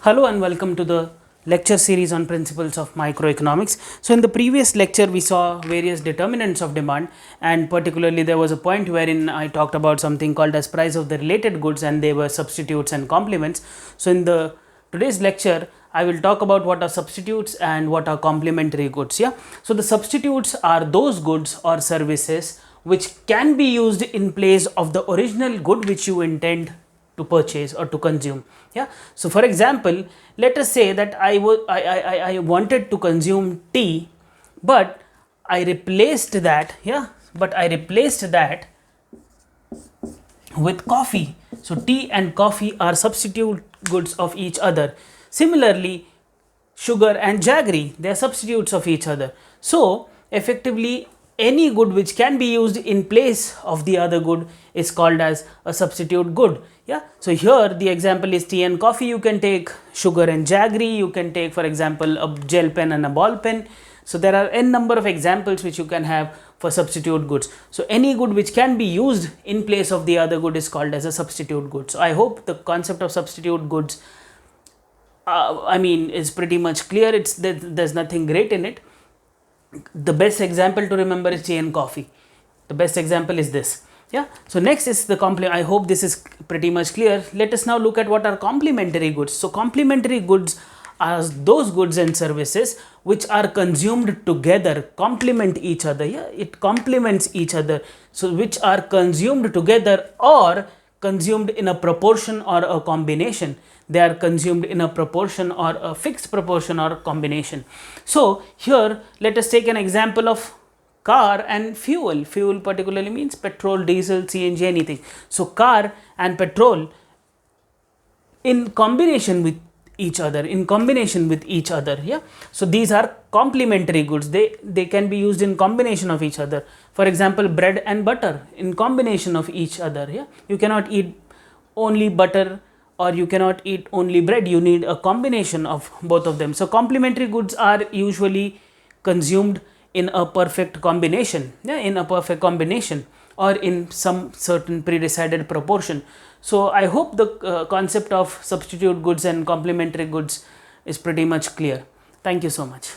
Hello and welcome to the lecture series on principles of microeconomics. So in the previous lecture we saw various determinants of demand, and particularly there was a point wherein I talked about something called as price of the related goods, and they were substitutes and complements. So in the today's lecture I will talk about what are substitutes and what are complementary goods. So the substitutes are those goods or services which can be used in place of the original good which you intend to purchase or to consume. So for example, let us say that I wanted to consume tea, but I replaced that with coffee. So tea and coffee are substitute goods of each other. Similarly, sugar and jaggery, they are substitutes of each other. So effectively, any good which can be used in place of the other good is called as a substitute good. So here the example is tea and coffee. You can take sugar and jaggery. You can take, for example, a gel pen and a ball pen. So there are n number of examples which you can have for substitute goods. So any good which can be used in place of the other good is called as a substitute good. So I hope the concept of substitute goods is pretty much clear. There's nothing great in it. The best example to remember is tea and coffee. The best example is this. So next is the I hope this is pretty much clear. Let us now look at what are complementary goods. So complementary goods are those goods and services which are consumed together, complement each other. It complements each other. So which are consumed together or consumed in a proportion or a combination. They are consumed in a proportion or a fixed proportion or a combination. So here let us take an example of car and fuel. Fuel particularly means petrol, diesel, CNG, anything. So car and petrol in combination with each other, So these are complementary goods. They can be used in combination of each other. For example, bread and butter in combination of each other. You cannot eat only butter or you cannot eat only bread. You need a combination of both of them. So complementary goods are usually consumed in a perfect combination, or in some certain pre-decided proportion. So I hope the concept of substitute goods and complementary goods is pretty much clear. Thank you so much.